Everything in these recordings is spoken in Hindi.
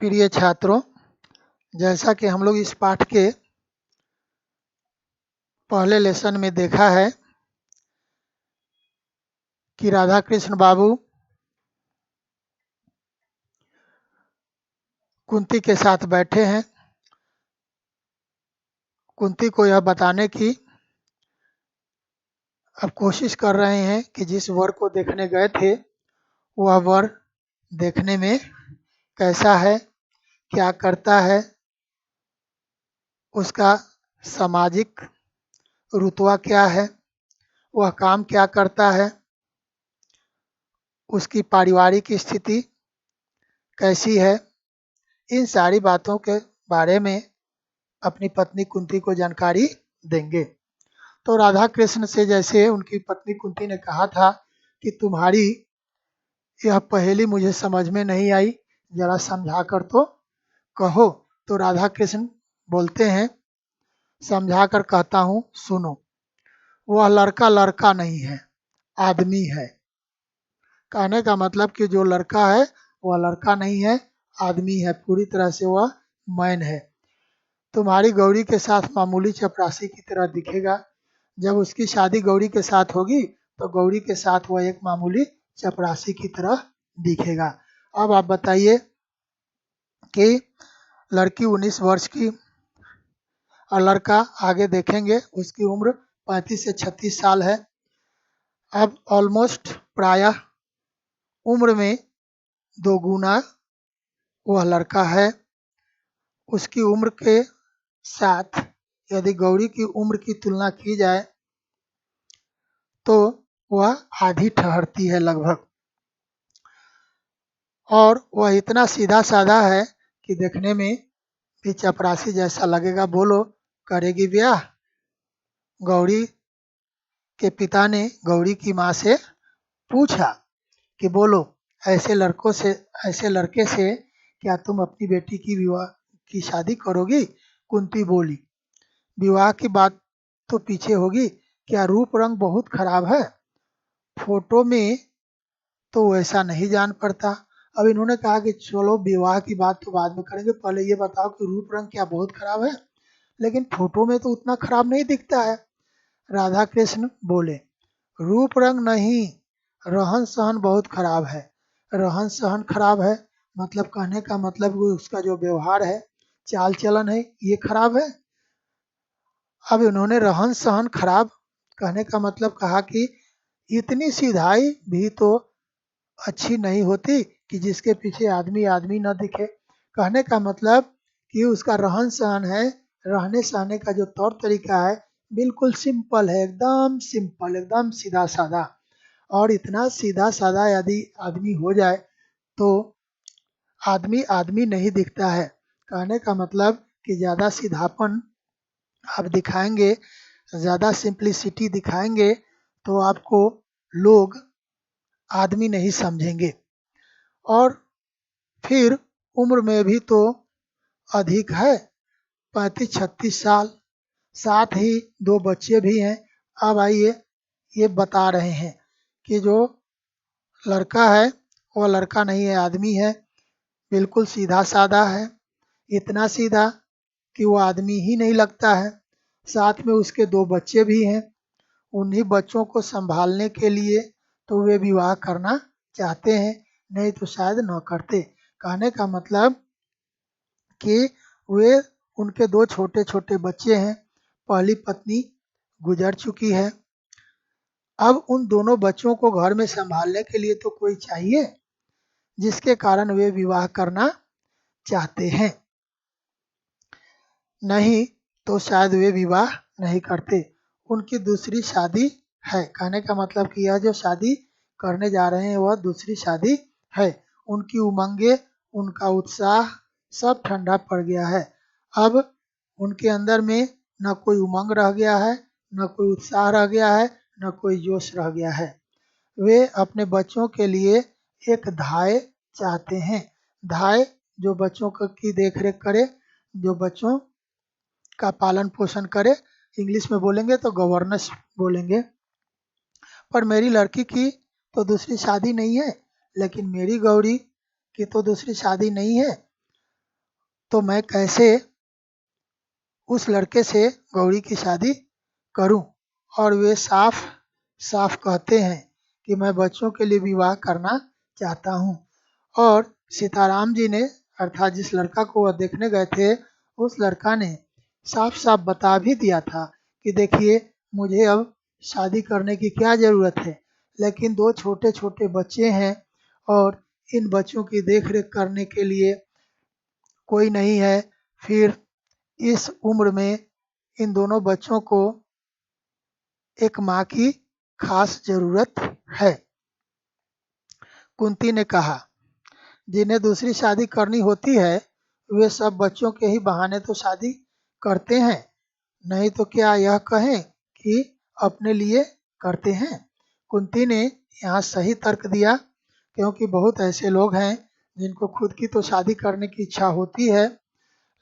प्रिय छात्रों, जैसा कि हम लोग इस पाठ के पहले लेसन में देखा है कि राधा कृष्ण बाबू कुंती के साथ बैठे हैं। कुंती को यह बताने की अब कोशिश कर रहे हैं कि जिस वर को देखने गए थे वह वर देखने में कैसा है, क्या करता है, उसका सामाजिक रुतबा क्या है, वह काम क्या करता है, उसकी पारिवारिक स्थिति कैसी है। इन सारी बातों के बारे में अपनी पत्नी कुंती को जानकारी देंगे। तो राधा कृष्ण से जैसे उनकी पत्नी कुंती ने कहा था कि तुम्हारी यह पहेली मुझे समझ में नहीं आई, जरा समझा कर तो कहो। तो राधा कृष्ण बोलते हैं, समझा कर कहता हूँ सुनो। वह लड़का लड़का नहीं है, आदमी है। कहने का मतलब कि जो लड़का है वह लड़का नहीं है, आदमी है, पूरी तरह से वह मैन है। तुम्हारी गौरी के साथ मामूली चपरासी की तरह दिखेगा। जब उसकी शादी गौरी के साथ होगी तो गौरी के साथ वह एक मामूली चपरासी की तरह दिखेगा। अब आप बताइए कि लड़की 19 वर्ष की और लड़का आगे देखेंगे उसकी उम्र 35 से 36 साल है। अब ऑलमोस्ट प्रायः उम्र में 2 गुना वह लड़का है। उसकी उम्र के साथ यदि गौरी की उम्र की तुलना की जाए तो वह आधी ठहरती है लगभग। और वह इतना सीधा साधा है कि देखने में भी चपरासी जैसा लगेगा। बोलो, करेगी ब्याह? गौरी के पिता ने गौरी की माँ से पूछा कि बोलो, ऐसे लड़के से क्या तुम अपनी बेटी की विवाह की शादी करोगी? कुंती बोली, विवाह की बात तो पीछे होगी, क्या रूप रंग बहुत खराब है? फोटो में तो वैसा नहीं जान पड़ता। अब इन्होंने कहा कि चलो विवाह की बात तो बाद में करेंगे, पहले ये बताओ कि रूप रंग क्या बहुत खराब है? लेकिन फोटो में तो उतना खराब नहीं दिखता है। राधा कृष्ण बोले, रूप रंग नहीं, रहन सहन बहुत खराब है। रहन सहन खराब है मतलब कहने का मतलब उसका जो व्यवहार है, चाल चलन है, ये खराब है। अब इन्होंने रहन सहन खराब कहने का मतलब कहा कि इतनी सीधाई भी तो अच्छी नहीं होती कि जिसके पीछे आदमी आदमी न दिखे। कहने का मतलब कि उसका रहन सहन है, रहने सहने का जो तौर तरीका है बिल्कुल सिंपल है, एकदम सिंपल, एकदम सीधा साधा। और इतना सीधा साधा यदि आदमी हो जाए तो आदमी आदमी नहीं दिखता है। कहने का मतलब कि ज़्यादा सीधापन आप दिखाएंगे, ज़्यादा सिंप्लिसिटी दिखाएंगे तो आपको लोग आदमी नहीं समझेंगे। और फिर उम्र में भी तो अधिक है, 35-36 साल, साथ ही 2 बच्चे भी हैं। अब आइए ये बता रहे हैं कि जो लड़का है वह लड़का नहीं है, आदमी है, बिल्कुल सीधा साधा है, इतना सीधा कि वो आदमी ही नहीं लगता है। साथ में उसके 2 बच्चे भी हैं। उन्हीं बच्चों को संभालने के लिए तो वे विवाह करना चाहते हैं, नहीं तो शायद न करते। कहने का मतलब कि वे उनके 2 छोटे छोटे बच्चे हैं, पहली पत्नी गुजर चुकी है। अब उन दोनों बच्चों को घर में संभालने के लिए तो कोई चाहिए, जिसके कारण वे विवाह करना चाहते हैं, नहीं तो शायद वे विवाह नहीं करते। उनकी दूसरी शादी है। कहने का मतलब कि यह जो शादी करने जा रहे हैं वह दूसरी शादी है। उनकी उमंगे, उनका उत्साह सब ठंडा पड़ गया है। अब उनके अंदर में न कोई उमंग रह गया है, न कोई उत्साह रह गया है, न कोई जोश रह गया है। वे अपने बच्चों के लिए एक धाय चाहते हैं। धाय जो बच्चों की देख रेख करे, जो बच्चों का पालन पोषण करे, इंग्लिश में बोलेंगे तो गवर्नेंस बोलेंगे। पर मेरी लड़की की तो दूसरी शादी नहीं है, लेकिन मेरी गौरी की तो दूसरी शादी नहीं है, तो मैं कैसे उस लड़के से गौरी की शादी करूं। और वे साफ साफ कहते हैं कि मैं बच्चों के लिए विवाह करना चाहता हूं। और सीताराम जी ने, अर्थात जिस लड़का को वह देखने गए थे, उस लड़का ने साफ साफ बता भी दिया था कि देखिए, मुझे अब शादी करने की क्या ज़रूरत है, लेकिन दो छोटे छोटे बच्चे हैं और इन बच्चों की देख रेख करने के लिए कोई नहीं है। फिर इस उम्र में इन दोनों बच्चों को एक माँ की खास ज़रूरत है। कुंती ने कहा, जिन्हें दूसरी शादी करनी होती है वे सब बच्चों के ही बहाने तो शादी करते हैं, नहीं तो क्या यह कहें कि अपने लिए करते हैं। कुंती ने यहाँ सही तर्क दिया, क्योंकि बहुत ऐसे लोग हैं जिनको खुद की तो शादी करने की इच्छा होती है,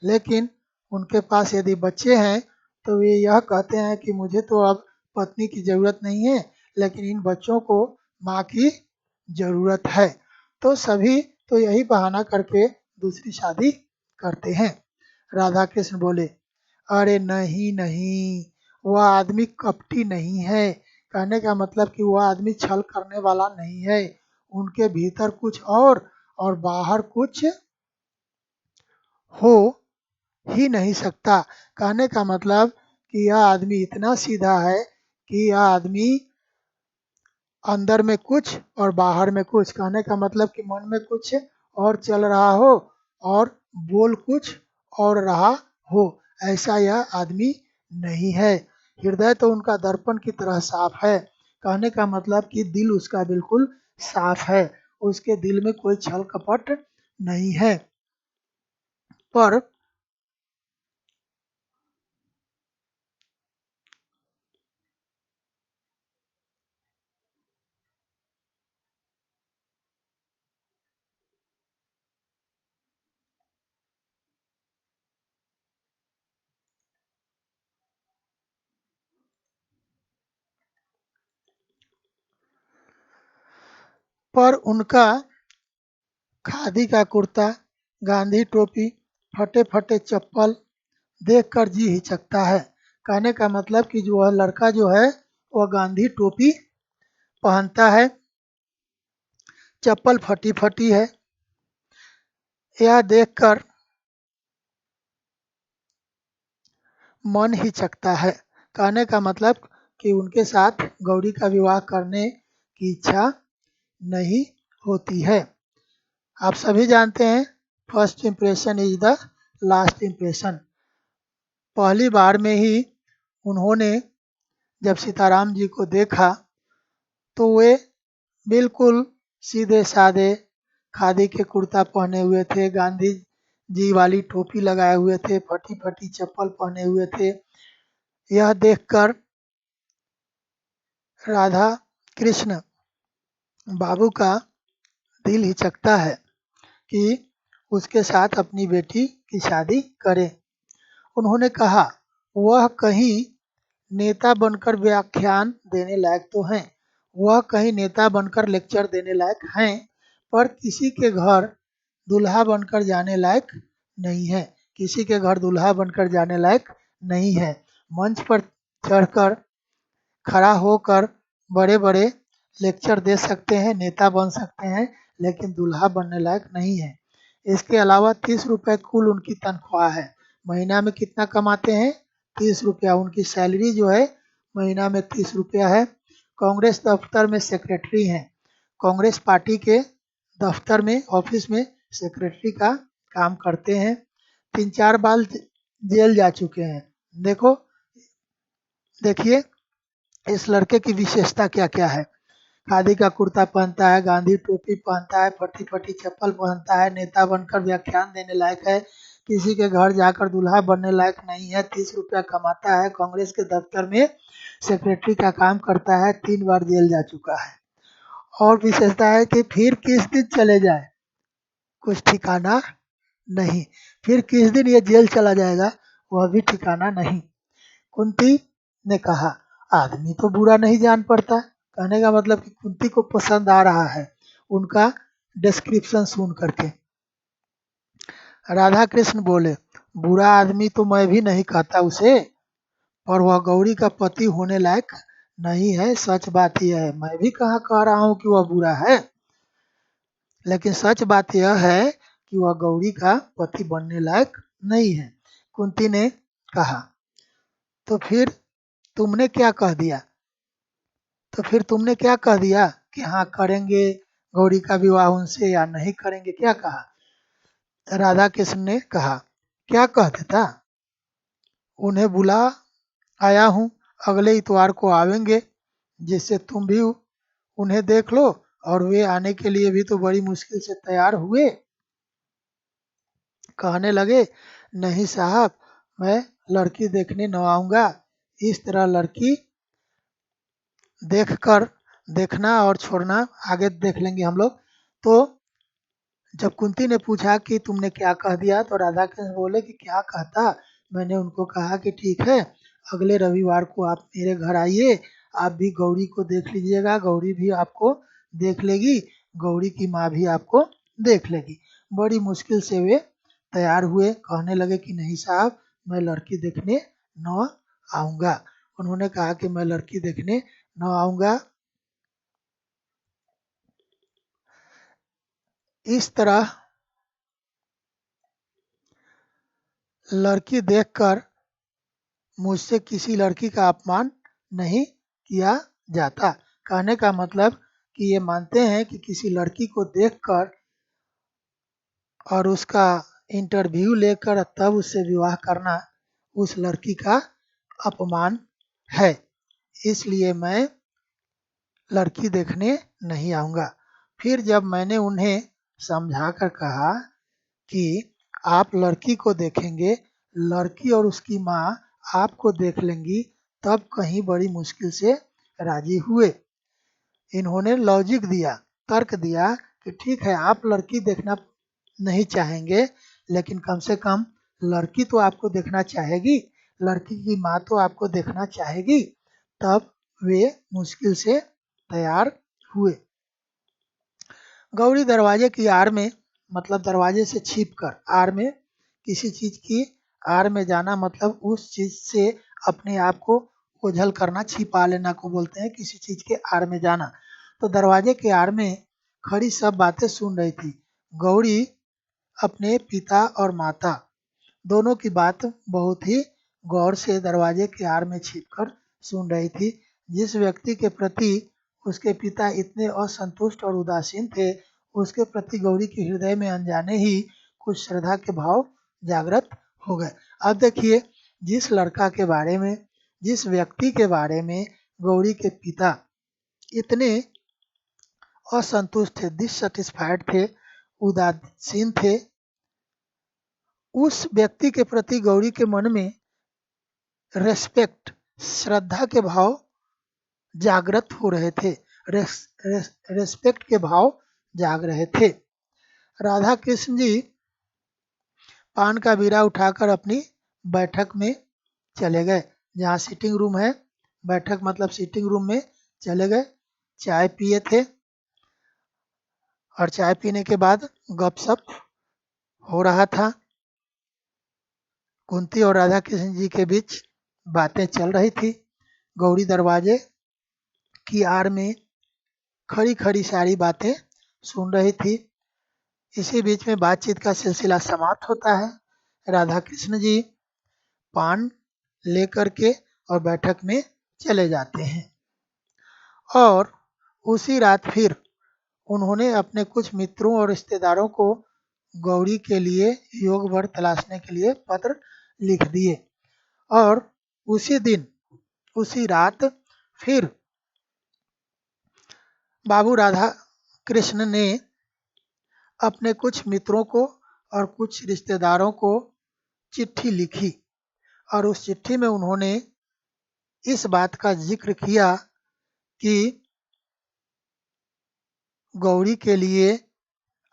लेकिन उनके पास यदि बच्चे हैं तो वे यह कहते हैं कि मुझे तो अब पत्नी की ज़रूरत नहीं है, लेकिन इन बच्चों को माँ की ज़रूरत है। तो सभी तो यही बहाना करके दूसरी शादी करते हैं। राधा कृष्ण बोले, अरे नहीं नहीं, वह आदमी कपटी नहीं है। कहने का मतलब कि वह आदमी छल करने वाला नहीं है। उनके भीतर कुछ और बाहर कुछ हो ही नहीं सकता। कहने का मतलब कि यह आदमी इतना सीधा है कि यह आदमी अंदर में कुछ और बाहर में कुछ। कहने का मतलब कि मन में कुछ और चल रहा हो और बोल कुछ और रहा हो, ऐसा यह आदमी नहीं है। हृदय तो उनका दर्पण की तरह साफ है। कहने का मतलब कि दिल उसका बिल्कुल साफ है, उसके दिल में कोई छल कपट नहीं है। पर उनका खादी का कुर्ता, गांधी टोपी, फटे फटे चप्पल देखकर जी हिचकता है। कहने का मतलब कि जो वह लड़का जो है वह गांधी टोपी पहनता है, चप्पल फटी फटी है, यह देखकर मन हिचकता है। कहने का मतलब कि उनके साथ गौरी का विवाह करने की इच्छा नहीं होती है। आप सभी जानते हैं, first impression is the last impression. पहली बार में ही उन्होंने जब सीताराम जी को देखा तो वे बिल्कुल सीधे साधे खादी के कुर्ता पहने हुए थे, गांधी जी वाली टोपी लगाए हुए थे, फटी फटी चप्पल पहने हुए थे। यह देखकर राधा कृष्ण बाबू का दिल हिचकता है कि उसके साथ अपनी बेटी की शादी करें। उन्होंने कहा, वह कहीं नेता बनकर व्याख्यान देने लायक तो हैं, वह कहीं नेता बनकर लेक्चर देने लायक हैं, पर किसी के घर दूल्हा बनकर जाने लायक नहीं है। किसी के घर दूल्हा बनकर जाने लायक नहीं है। मंच पर चढ़कर खड़ा होकर बड़े बड़े लेक्चर दे सकते हैं, नेता बन सकते हैं, लेकिन दूल्हा बनने लायक नहीं है। इसके अलावा 30 रुपये कुल उनकी तनख्वाह है। महीना में कितना कमाते हैं? 30 रुपया। उनकी सैलरी जो है महीना में 30 रुपया है। कांग्रेस दफ्तर में सेक्रेटरी हैं। कांग्रेस पार्टी के दफ्तर में, ऑफिस में सेक्रेटरी का काम करते हैं। 3-4 बार जेल जा चुके हैं। देखिए इस लड़के की विशेषता क्या क्या है। खादी का कुर्ता पहनता है, गांधी टोपी पहनता है, फटी फटी चप्पल पहनता है, नेता बनकर व्याख्यान देने लायक है, किसी के घर जाकर दूल्हा बनने लायक नहीं है, 30 रुपया कमाता है, कांग्रेस के दफ्तर में सेक्रेटरी का काम करता है, 3 बार जेल जा चुका है। और विशेषता है कि फिर किस दिन चले जाए कुछ ठिकाना नहीं। फिर किस दिन ये जेल चला जाएगा वह भी ठिकाना नहीं। कुंती ने कहा, आदमी तो बुरा नहीं जान पड़ता। कहने का मतलब कि कुंती को पसंद आ रहा है उनका डिस्क्रिप्शन सुन करके। राधा कृष्ण बोले, बुरा आदमी तो मैं भी नहीं कहता उसे, पर वह गौरी का पति होने लायक नहीं है, सच बात यह है। मैं भी कहाँ कह रहा हूँ कि वह बुरा है, लेकिन सच बात यह है कि वह गौरी का पति बनने लायक नहीं है। कुंती ने कहा, तो फिर तुमने क्या कह दिया? तो फिर तुमने क्या कह दिया कि हाँ करेंगे गौरी का विवाह उनसे या नहीं करेंगे, क्या कहा? राधा कृष्ण ने कहा, क्या कह देता, उन्हें बुला आया हूँ, अगले इतवार को आवेंगे, जिससे तुम भी उन्हें देख लो, और वे आने के लिए भी तो बड़ी मुश्किल से तैयार हुए। कहने लगे, नहीं साहब, मैं लड़की देखने न आऊँगा। इस तरह लड़की देखकर देखना और छोड़ना आगे देख लेंगे हम लोग। तो जब कुंती ने पूछा कि तुमने क्या कह दिया, तो राधा कृष्ण बोले कि क्या कहता, मैंने उनको कहा कि ठीक है, अगले रविवार को आप मेरे घर आइए, आप भी गौरी को देख लीजिएगा, गौरी भी आपको देख लेगी, गौरी की माँ भी आपको देख लेगी। बड़ी मुश्किल से वे तैयार हुए, कहने लगे कि नहीं साहब, मैं लड़की देखने न आऊँगा। उन्होंने कहा कि मैं लड़की देखने न आऊँगा। इस तरह लड़की देखकर मुझसे किसी लड़की का अपमान नहीं किया जाता। कहने का मतलब कि ये मानते हैं कि किसी लड़की को देखकर और उसका इंटरव्यू लेकर तब उससे विवाह करना उस लड़की का अपमान है, इसलिए मैं लड़की देखने नहीं आऊँगा। फिर जब मैंने उन्हें समझा कर कहा कि आप लड़की को देखेंगे, लड़की और उसकी माँ आपको देख लेंगी, तब कहीं बड़ी मुश्किल से राजी हुए। इन्होंने लॉजिक दिया, तर्क दिया कि ठीक है, आप लड़की देखना नहीं चाहेंगे, लेकिन कम से कम लड़की तो आपको देखना चाहेगी, लड़की की माँ तो आपको देखना चाहेगी। तब वे मुश्किल से तैयार हुए। गौरी दरवाजे की आड़ में, मतलब दरवाजे से छिपकर, आड़ में किसी चीज की आड़ में जाना, मतलब उस चीज से अपने आप को ओझल करना, छिपा लेना को बोलते हैं, किसी चीज के आड़ में जाना। तो दरवाजे के आड़ में खड़ी सब बातें सुन रही थी। गौरी अपने पिता और माता दोनों की बात बहुत ही गौर से दरवाजे के आड़ में छिपकर सुन रही थी। जिस व्यक्ति के प्रति उसके पिता इतने असंतुष्ट और उदासीन थे, उसके प्रति गौरी के हृदय में अनजाने ही कुछ श्रद्धा के भाव जागृत हो गए। अब देखिए, जिस लड़का के बारे में, जिस व्यक्ति के बारे में गौरी के पिता इतने असंतुष्ट थे, डिससेटिस्फाइड थे, उदासीन थे, उस व्यक्ति के प्रति गौरी के मन में रेस्पेक्ट, श्रद्धा के भाव जागृत हो रहे थे, रेस्पेक्ट के भाव जाग रहे थे। राधा कृष्ण जी पान का बीड़ा उठाकर अपनी बैठक में चले गए, जहाँ सिटिंग रूम है, बैठक मतलब सिटिंग रूम में चले गए। चाय पिए थे और चाय पीने के बाद गपशप हो रहा था। कुंती और राधा कृष्ण जी के बीच बातें चल रही थी। गौरी दरवाजे की आड़ में खड़ी खड़ी सारी बातें सुन रही थी। इसी बीच में बातचीत का सिलसिला समाप्त होता है। राधा कृष्ण जी पान लेकर के और बैठक में चले जाते हैं, और उसी रात फिर उन्होंने अपने कुछ मित्रों और रिश्तेदारों को गौरी के लिए योग वर तलाशने के लिए पत्र लिख दिए। और उसी दिन, उसी रात फिर बाबू राधा कृष्ण ने अपने कुछ मित्रों को और कुछ रिश्तेदारों को चिट्ठी लिखी, और उस चिट्ठी में उन्होंने इस बात का जिक्र किया कि गौरी के लिए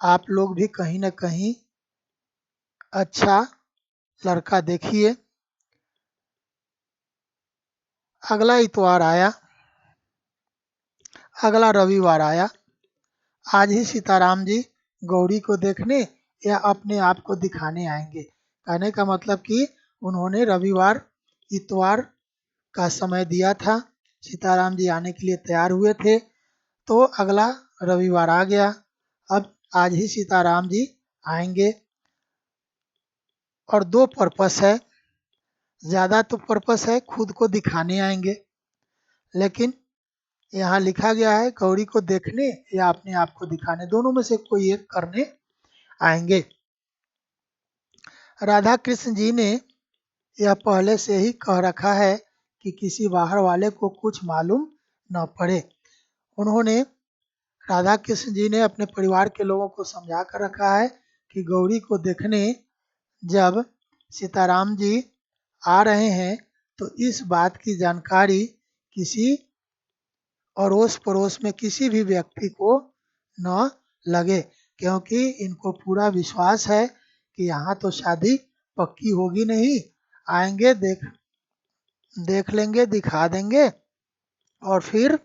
आप लोग भी कहीं न कहीं अच्छा लड़का देखिए। अगला इतवार आया, अगला रविवार आया। आज ही सीताराम जी गौरी को देखने या अपने आप को दिखाने आएंगे। कहने का मतलब कि उन्होंने रविवार इतवार का समय दिया था, सीताराम जी आने के लिए तैयार हुए थे, तो अगला रविवार आ गया। अब आज ही सीताराम जी आएंगे और दो पर्पस है, ज़्यादा तो पर्पस है खुद को दिखाने आएंगे, लेकिन यहाँ लिखा गया है गौरी को देखने या अपने आप को दिखाने, दोनों में से कोई एक करने आएंगे। राधा कृष्ण जी ने यह पहले से ही कह रखा है कि किसी बाहर वाले को कुछ मालूम न पड़े। उन्होंने राधा कृष्ण जी ने अपने परिवार के लोगों को समझा कर रखा है कि गौरी को देखने जब सीताराम जी आ रहे हैं तो इस बात की जानकारी किसी अड़ोस पड़ोस में किसी भी व्यक्ति को न लगे, क्योंकि इनको पूरा विश्वास है कि यहाँ तो शादी पक्की होगी नहीं, आएंगे देख लेंगे, दिखा देंगे और फिर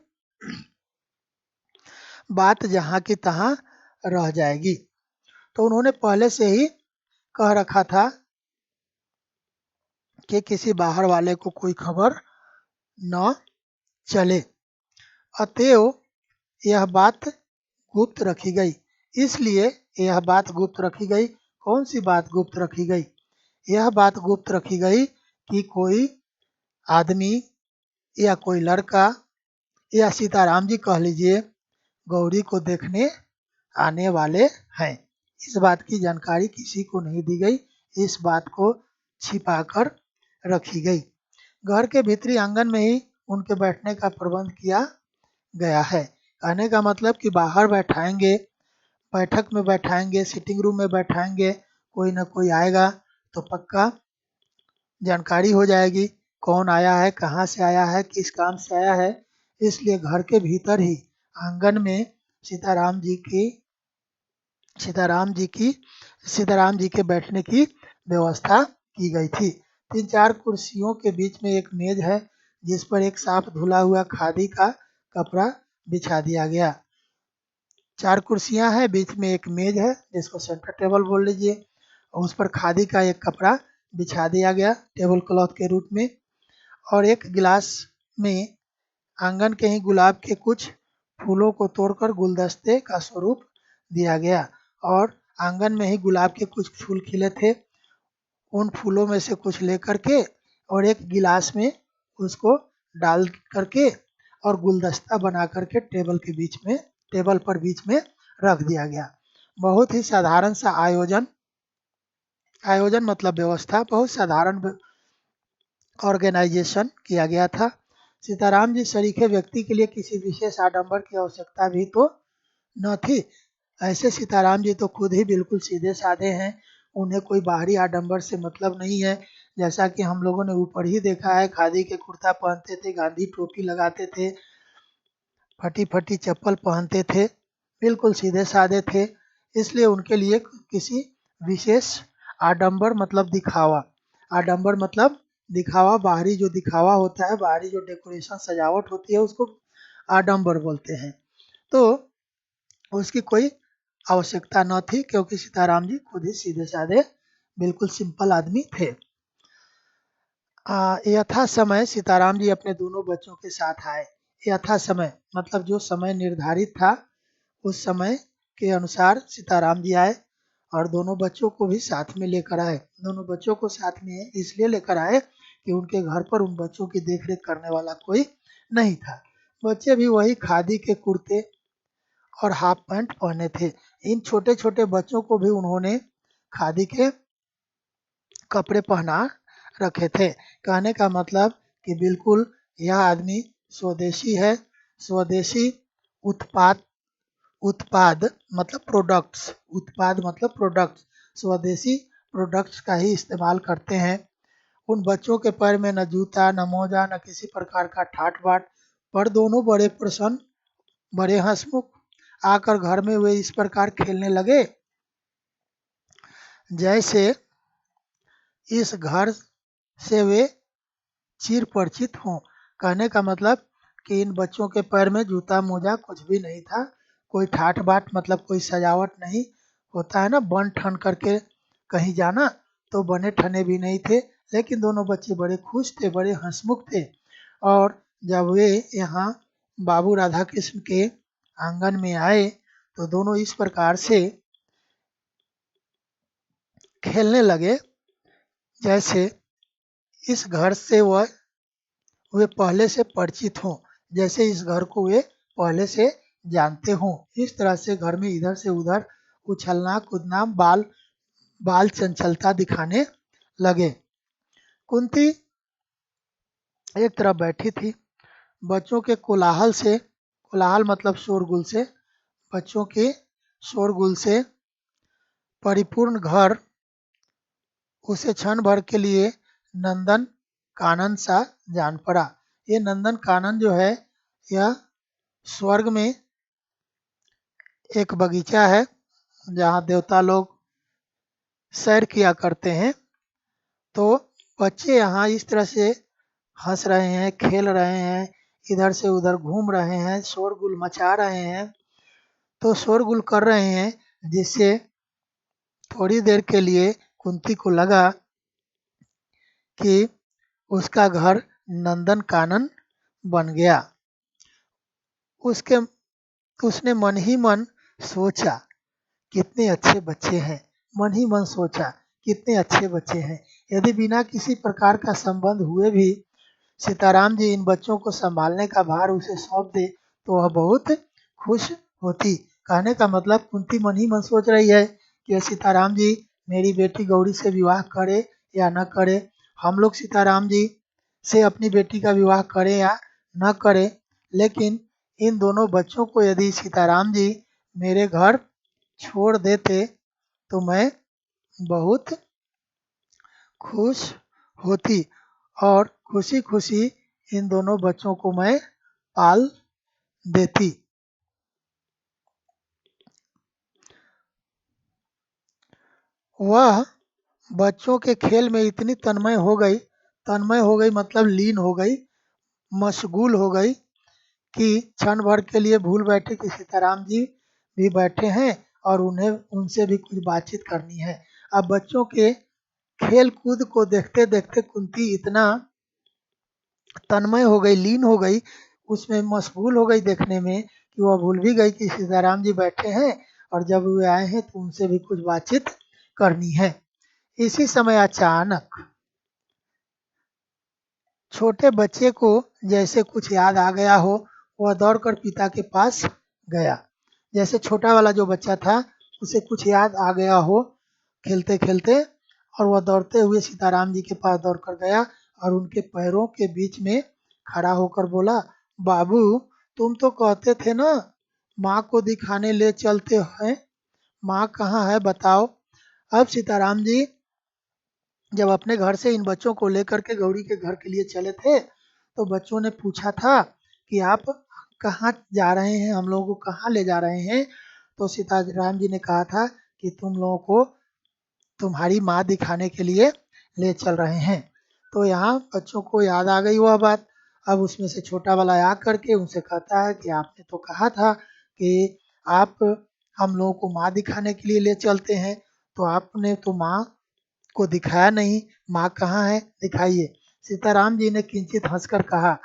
बात जहाँ की तहाँ रह जाएगी। तो उन्होंने पहले से ही कह रखा था कि किसी बाहर वाले को कोई खबर न चले, अतएव यह बात गुप्त रखी गई। इसलिए यह बात गुप्त रखी गई। कौन सी बात गुप्त रखी गई? यह बात गुप्त रखी गई कि कोई आदमी या कोई लड़का या सीताराम जी कह लीजिए गौरी को देखने आने वाले हैं। इस बात की जानकारी किसी को नहीं दी गई, इस बात को छिपाकर रखी गई। घर के भीतरी आंगन में ही उनके बैठने का प्रबंध किया गया है। कहने का मतलब कि बाहर बैठाएंगे, बैठक में बैठाएंगे, सिटिंग रूम में बैठाएंगे, कोई ना कोई आएगा तो पक्का जानकारी हो जाएगी कौन आया है, कहाँ से आया है, किस काम से आया है। इसलिए घर के भीतर ही आंगन में सीताराम जी के बैठने की व्यवस्था की गई थी। 3-4 कुर्सियों के बीच में एक मेज है जिस पर एक साफ धुला हुआ खादी का कपड़ा बिछा दिया गया। 4 कुर्सियां हैं, बीच में एक मेज है जिसको सेंटर टेबल बोल लीजिए, और उस पर खादी का एक कपड़ा बिछा दिया गया टेबल क्लॉथ के रूप में। और एक गिलास में आंगन के ही गुलाब के कुछ फूलों को तोड़कर गुलदस्ते का स्वरूप दिया गया, और आंगन में ही गुलाब के कुछ फूल खिले थे, उन फूलों में से कुछ लेकर के और एक गिलास में उसको डाल करके और गुलदस्ता बना करके टेबल पर बीच में रख दिया गया। बहुत ही साधारण सा आयोजन मतलब व्यवस्था, बहुत साधारण ऑर्गेनाइजेशन किया गया था। सीताराम जी सरीखे व्यक्ति के लिए किसी विशेष आडंबर की आवश्यकता भी तो न थी। ऐसे सीताराम जी तो खुद ही बिल्कुल सीधे साधे हैं, उन्हें कोई बाहरी आडंबर से मतलब नहीं है। जैसा कि हम लोगों ने ऊपर ही देखा है, खादी के कुर्ता पहनते थे, गांधी टोपी लगाते थे, फटी फटी चप्पल पहनते थे, बिल्कुल सीधे साधे थे। इसलिए उनके लिए किसी विशेष आडंबर मतलब दिखावा, बाहरी जो दिखावा होता है, बाहरी जो डेकोरेशन सजावट होती है उसको आडंबर बोलते हैं। तो उसकी कोई आवश्यकता न थी, क्योंकि सीताराम जी खुद ही सीधे साधे बिल्कुल सिंपल आदमी थे। यथा समय सीताराम जी अपने दोनों बच्चों के साथ आए। यथा समय मतलब जो समय निर्धारित था उस समय के अनुसार सीताराम जी आए और दोनों बच्चों को भी साथ में लेकर आए। दोनों बच्चों को साथ में इसलिए लेकर आए कि उनके घर पर उन बच्चों की देखरेख करने वाला कोई नहीं था। बच्चे भी वही खादी के कुर्ते और हाफ पैंट पहने थे। इन छोटे छोटे बच्चों को भी उन्होंने खादी के कपड़े पहना रखे थे। कहने का मतलब कि बिल्कुल यह आदमी स्वदेशी है। स्वदेशी उत्पाद मतलब प्रोडक्ट्स, स्वदेशी प्रोडक्ट्स का ही इस्तेमाल करते हैं। उन बच्चों के पैर में न जूता, न मोजा, न किसी प्रकार का ठाट बाट, पर दोनों बड़े प्रसन्न, बड़े हंसमुख। आकर घर में वे इस प्रकार खेलने लगे जैसे इस घर से वे चिर परिचित हों। कहने का मतलब कि इन बच्चों के पैर में जूता मोजा कुछ भी नहीं था, कोई ठाट बाट मतलब कोई सजावट नहीं, होता है ना बन ठन करके कहीं जाना, तो बने ठने भी नहीं थे, लेकिन दोनों बच्चे बड़े खुश थे, बड़े हंसमुख थे। और जब वे यहाँ बाबू राधा कृष्ण के आंगन में आए तो दोनों इस प्रकार से खेलने लगे जैसे इस घर से वे पहले से परिचित हों, जैसे इस घर को वे पहले से जानते हों। इस तरह से घर में इधर से उधर उछलना कूदना, बाल बाल चंचलता दिखाने लगे। कुंती एक तरफ बैठी थी। बच्चों के कोलाहल से, कोलाहल मतलब शोरगुल से, बच्चों के शोरगुल से परिपूर्ण घर उसे क्षण भर के लिए नंदन कानन सा जान पड़ा। ये नंदन कानन जो है, यह स्वर्ग में एक बगीचा है जहाँ देवता लोग सैर किया करते हैं। तो बच्चे यहाँ इस तरह से हंस रहे हैं, खेल रहे हैं, इधर से उधर घूम रहे हैं, शोरगुल मचा रहे हैं। तो शोरगुल कर रहे हैं जिससे थोड़ी देर के लिए कुंती को लगा कि उसका घर नंदन कानन बन गया। उसके उसने मन ही मन सोचा कितने अच्छे बच्चे हैं, मन ही मन सोचा कितने अच्छे बच्चे हैं। यदि बिना किसी प्रकार का संबंध हुए भी सीताराम जी इन बच्चों को संभालने का भार उसे सौंप दे तो वह बहुत खुश होती। कहने का मतलब कुंती मन ही मन सोच रही है कि सीताराम जी मेरी बेटी गौरी से विवाह करे या न करे, हम लोग सीताराम जी से अपनी बेटी का विवाह करें या न करें, लेकिन इन दोनों बच्चों को यदि सीताराम जी मेरे घर छोड़ देते तो मैं बहुत खुश होती और खुशी खुशी इन दोनों बच्चों को मैं पाल देती। वह बच्चों के खेल में इतनी तन्मय हो गई मतलब लीन हो गई, मशगूल हो गई कि क्षण भर के लिए भूल बैठे कि सीताराम जी भी बैठे हैं और उन्हें उनसे भी कुछ बातचीत करनी है। अब बच्चों के खेल कूद को देखते देखते कुंती इतना तन्मय हो गई, लीन हो गई, उसमें मशगूल हो गई देखने में कि वह भूल भी गई कि सीताराम जी बैठे हैं और जब वे आए हैं तो उनसे भी कुछ बातचीत करनी है। इसी समय अचानक छोटे बच्चे को जैसे कुछ याद आ गया हो, वह दौड़कर पिता के पास गया। जैसे छोटा वाला जो बच्चा था उसे कुछ याद आ गया हो खेलते खेलते, और वह दौड़ते हुए सीताराम जी के पास दौड़कर गया और उनके पैरों के बीच में खड़ा होकर बोला, बाबू तुम तो कहते थे ना माँ को दिखाने ले चलते हैं, माँ कहाँ है बताओ। अब सीताराम जी जब अपने घर से इन बच्चों को लेकर के गौरी के घर के लिए चले थे तो बच्चों ने पूछा था कि आप कहाँ जा रहे हैं, हम लोगों को कहाँ ले जा रहे हैं। तो सीताराम जी ने कहा था कि तुम लोगों को तुम्हारी माँ दिखाने के लिए ले चल रहे हैं। तो यहाँ बच्चों को याद आ गई वह बात। अब उसमें से छोटा वाला आ करके उनसे कहता है कि आपने तो कहा था कि आप हम लोगों को माँ दिखाने के लिए ले चलते हैं, तो आपने तो माँ को दिखाया नहीं, माँ कहाँ है दिखाइए। सीताराम जी ने किंचित हंसकर कहा,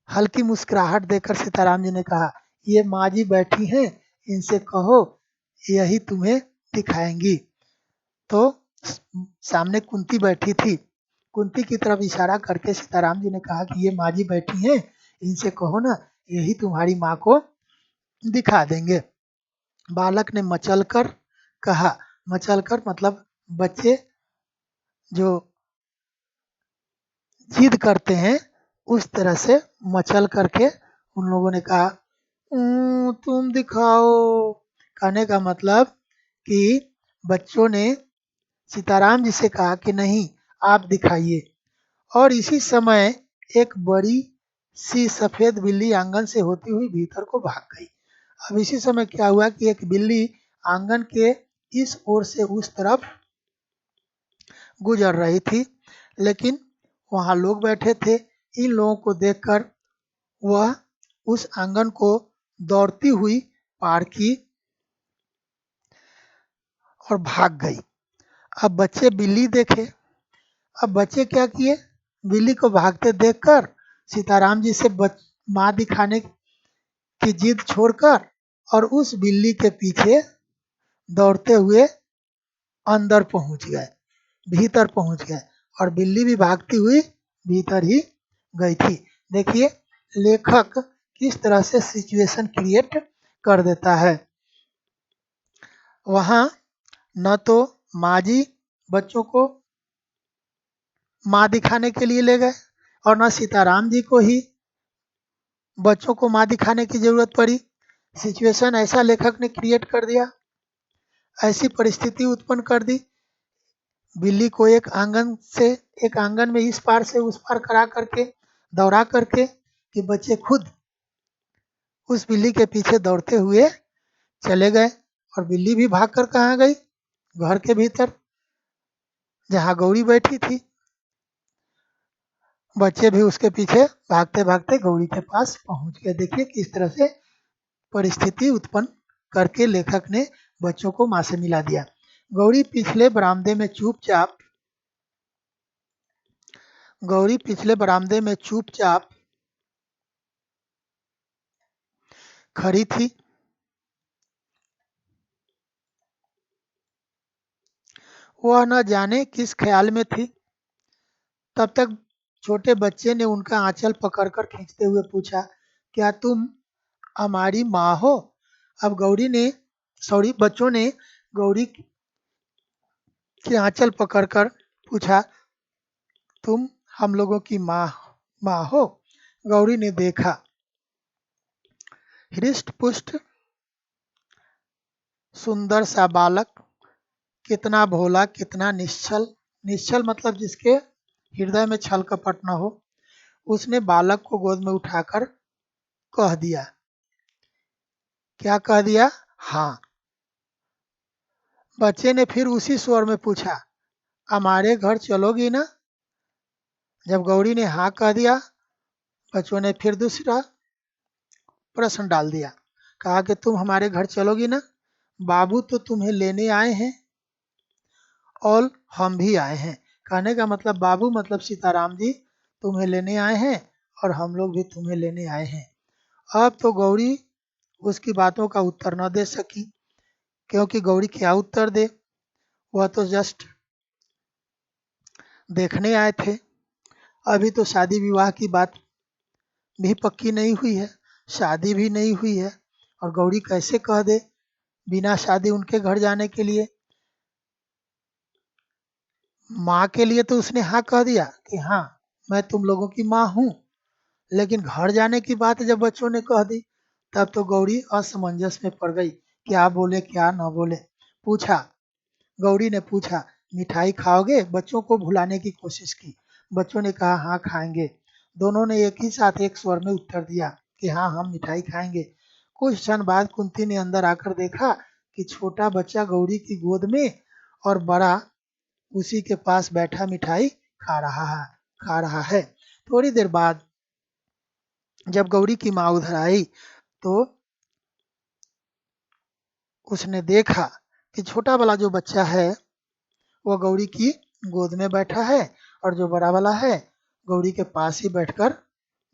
हल्की मुस्कुराहट देकर सीताराम जी ने कहा, ये माँ जी बैठी हैं, इनसे कहो यही तुम्हें दिखाएंगी। तो सामने कुंती बैठी थी, कुंती की तरफ इशारा करके सीताराम जी ने कहा कि ये माँ जी बैठी हैं, इनसे कहो ना यही तुम्हारी माँ को दिखा देंगे। बालक ने मचलकर कहा, मचलकर मतलब बच्चे जो जिद करते हैं उस तरह से मचल करके उन लोगों ने कहा, तुम दिखाओ। कहने का मतलब कि बच्चों ने सीताराम जी से कहा कि नहीं आप दिखाइए। और इसी समय एक बड़ी सी सफेद बिल्ली आंगन से होती हुई भीतर को भाग गई। अब इसी समय क्या हुआ कि एक बिल्ली आंगन के इस ओर से उस तरफ गुजर रही थी, लेकिन वहाँ लोग बैठे थे। इन लोगों को देखकर वह उस आंगन को दौड़ती हुई पार की और भाग गई। अब बच्चे बिल्ली देखे। अब बच्चे क्या किए, बिल्ली को भागते देखकर सीताराम जी से माँ दिखाने की जिद छोड़कर और उस बिल्ली के पीछे दौड़ते हुए अंदर पहुंच गए, भीतर पहुंच गए और बिल्ली भी भागती हुई भीतर ही गई थी। देखिए लेखक किस तरह से सिचुएशन क्रिएट कर देता है। वहाँ न तो माँ जी बच्चों को माँ दिखाने के लिए ले गए और न सीताराम जी को ही बच्चों को माँ दिखाने की जरूरत पड़ी। सिचुएशन ऐसा लेखक ने क्रिएट कर दिया, ऐसी परिस्थिति उत्पन्न कर दी। बिल्ली को एक आंगन में इस पार से उस पार करा करके, दौड़ा करके कि बच्चे खुद उस बिल्ली के पीछे दौड़ते हुए चले गए और बिल्ली भी भागकर कहाँ गई, घर के भीतर जहाँ गौरी बैठी थी। बच्चे भी उसके पीछे भागते भागते गौरी के पास पहुंच गए। देखिए किस तरह से परिस्थिति उत्पन्न करके लेखक ने बच्चों को माँ से मिला दिया। गौरी पिछले बरामदे में चुपचाप खड़ी थी। वह न जाने किस ख्याल में थी। तब तक छोटे बच्चे ने उनका आंचल पकड़कर खींचते हुए पूछा, क्या तुम हमारी माँ हो? अब बच्चों ने गौरी के आंचल पकड़कर पूछा, तुम हम लोगों की माँ हो? गौरी ने देखा हृष्ट पुष्ट सुंदर सा बालक, कितना भोला, कितना निश्चल। निश्चल मतलब जिसके हृदय में छल कपट न हो। उसने बालक को गोद में उठाकर कह दिया, क्या कह दिया? हाँ। बच्चे ने फिर उसी स्वर में पूछा, हमारे घर चलोगी ना? जब गौरी ने हाँ कह दिया, बच्चों ने फिर दूसरा प्रश्न डाल दिया, कहा कि तुम हमारे घर चलोगी ना? बाबू तो तुम्हें लेने आए हैं और हम भी आए हैं। कहने का मतलब बाबू मतलब सीताराम जी तुम्हें लेने आए हैं और हम लोग भी तुम्हें लेने आए हैं। अब तो गौरी उसकी बातों का उत्तर न दे सकी, क्योंकि गौरी क्या उत्तर दे, वह तो जस्ट देखने आए थे। अभी तो शादी विवाह की बात भी पक्की नहीं हुई है, शादी भी नहीं हुई है और गौरी कैसे कह दे बिना शादी उनके घर जाने के लिए। माँ के लिए तो उसने हाँ कह दिया कि हाँ मैं तुम लोगों की माँ हूँ, लेकिन घर जाने की बात जब बच्चों ने कह दी तब तो गौरी असमंजस में पड़ गई, क्या बोले क्या न बोले। गौरी ने पूछा, मिठाई खाओगे? बच्चों को भुलाने की कोशिश की। बच्चों ने कहा हाँ खाएंगे। दोनों ने एक ही साथ एक स्वर में उत्तर दिया कि हाँ हम मिठाई खाएंगे। कुछ क्षण बाद कुंती ने अंदर आकर देखा कि छोटा बच्चा गौरी की गोद में और बड़ा उसी के पास बैठा मिठाई खा रहा है। थोड़ी देर बाद जब गौरी की माँ उधर आई तो उसने देखा कि छोटा वाला जो बच्चा है वो गौरी की गोद में बैठा है और जो बड़ा वाला है गौरी के पास ही बैठकर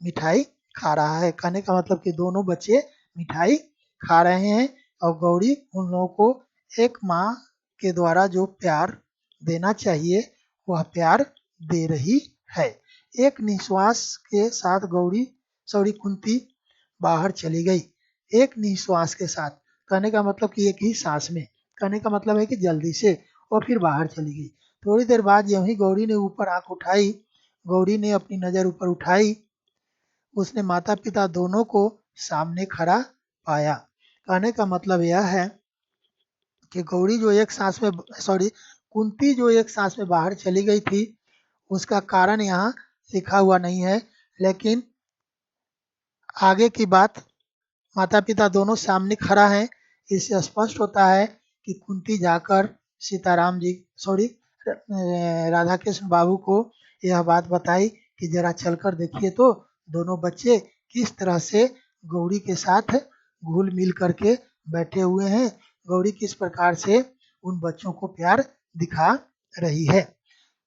मिठाई खा रहा है। कहने का मतलब कि दोनों बच्चे मिठाई खा रहे हैं और गौरी उन लोगों को एक माँ के द्वारा जो प्यार देना चाहिए वह प्यार दे रही है। एक निश्वास के साथ कुंती बाहर चली गई। एक निश्वास के साथ कहने का मतलब कि एक ही सांस में, कहने का मतलब है कि जल्दी से, और फिर बाहर चली गई। थोड़ी देर बाद जब ही गौरी ने ऊपर आंख उठाई, गौरी ने अपनी नजर ऊपर उठाई, उसने माता पिता दोनों को सामने खड़ा पाया। कहने का मतलब यह है कि कुंती जो एक सांस में बाहर चली गई थी उसका कारण यहाँ लिखा हुआ नहीं है, लेकिन आगे की बात माता पिता दोनों सामने खड़ा है, इससे स्पष्ट होता है कि कुंती जाकर राधा कृष्ण बाबू को यह बात बताई कि जरा चलकर देखिए तो दोनों बच्चे किस तरह से गौरी के साथ घुल मिल करके बैठे हुए हैं, गौरी किस प्रकार से उन बच्चों को प्यार दिखा रही है।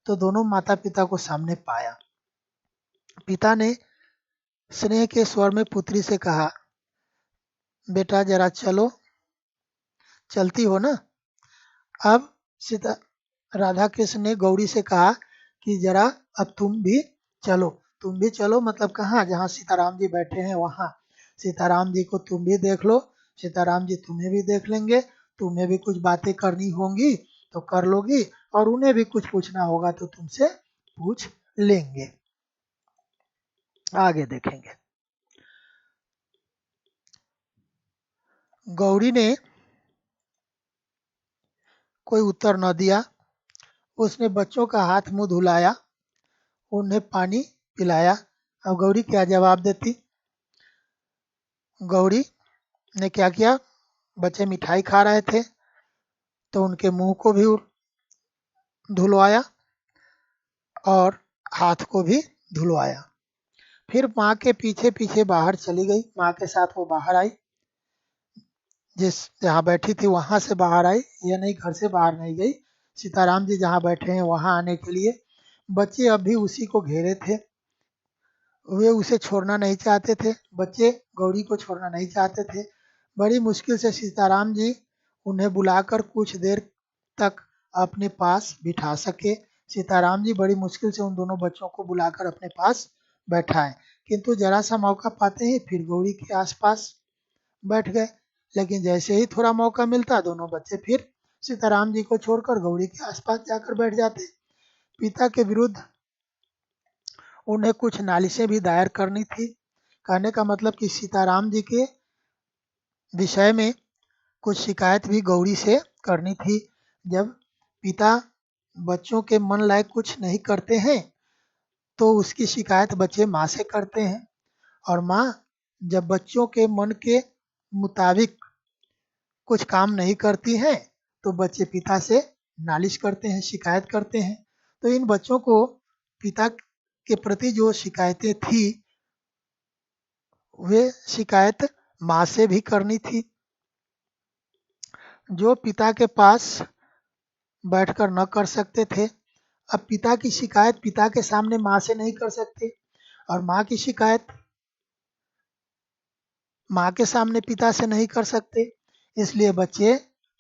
तो दोनों माता पिता को सामने पाया। पिता ने स्नेह के स्वर में पुत्री से कहा, बेटा जरा चलो, चलती हो ना। अब सीता राधा कृष्ण ने गौरी से कहा कि जरा अब तुम भी चलो। तुम भी चलो मतलब कहाँ, जहाँ सीताराम जी बैठे हैं वहाँ। सीताराम जी को तुम भी देख लो, सीताराम जी तुम्हें भी देख लेंगे। तुम्हें भी कुछ बातें करनी होंगी तो कर लोगी, और उन्हें भी कुछ पूछना होगा तो तुमसे पूछ लेंगे। आगे देखेंगे। गौरी ने कोई उत्तर न दिया। उसने बच्चों का हाथ मुंह धुलाया, उन्हें पानी पिलाया। अब गौरी क्या जवाब देती। गौरी ने क्या किया, बच्चे मिठाई खा रहे थे तो उनके मुंह को भी धुलवाया और हाथ को भी धुलवाया। फिर माँ के पीछे पीछे बाहर चली गई। माँ के साथ वो बाहर आई, जिस जहाँ बैठी थी वहां से बाहर आई। यह नहीं घर से बाहर नहीं गई, सीताराम जी जहाँ बैठे हैं वहां आने के लिए। बच्चे अभी उसी को घेरे थे, वे उसे छोड़ना नहीं चाहते थे। बच्चे गौरी को छोड़ना नहीं चाहते थे। बड़ी मुश्किल से सीताराम जी उन्हें बुलाकर कुछ देर तक अपने पास बिठा सके। सीताराम जी बड़ी मुश्किल से उन दोनों बच्चों को बुलाकर अपने पास बैठाए, किंतु जरा सा मौका पाते ही फिर गौरी के आसपास बैठ गए। लेकिन जैसे ही थोड़ा मौका मिलता दोनों बच्चे फिर सीताराम जी को छोड़कर गौरी के आसपास जाकर बैठ जाते। पिता के विरुद्ध उन्हें कुछ नालिशें भी दायर करनी थी। कहने का मतलब कि सीताराम जी के विषय में कुछ शिकायत भी गौरी से करनी थी। जब पिता बच्चों के मन लायक कुछ नहीं करते हैं तो उसकी शिकायत बच्चे माँ से करते हैं, और माँ जब बच्चों के मन के मुताबिक कुछ काम नहीं करती हैं तो बच्चे पिता से नालिश करते हैं, शिकायत करते हैं। तो इन बच्चों को पिता के प्रति जो शिकायतें थी वे शिकायत माँ से भी करनी थी। जो पिता के पास बैठकर न कर सकते थे, अब पिता की शिकायत पिता के सामने माँ से नहीं कर सकते, और माँ की शिकायत माँ के सामने पिता से नहीं कर सकते। इसलिए बच्चे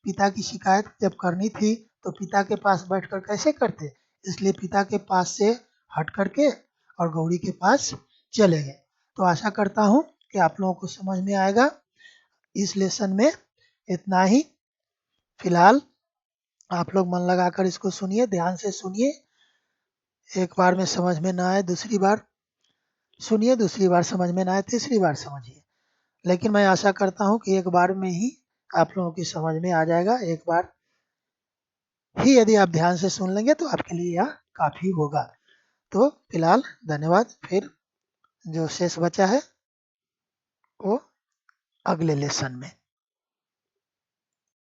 पिता की शिकायत जब करनी थी तो पिता के पास बैठकर कैसे करते, इसलिए पिता के पास से हट करके और गौरी के पास चले गए। तो आशा करता हूँ कि आप लोगों को समझ में आएगा। इस लेसन में इतना ही। फिलहाल आप लोग मन लगाकर इसको सुनिए, ध्यान से सुनिए। एक बार में समझ में ना आए दूसरी बार सुनिए, दूसरी बार समझ में ना आए तीसरी बार समझिए। लेकिन मैं आशा करता हूँ कि एक बार में ही आप लोगों की समझ में आ जाएगा। एक बार ही यदि आप ध्यान से सुन लेंगे तो आपके लिए यह काफ़ी होगा। तो फिलहाल धन्यवाद। फिर जो शेष बचा है वो अगले लेसन में।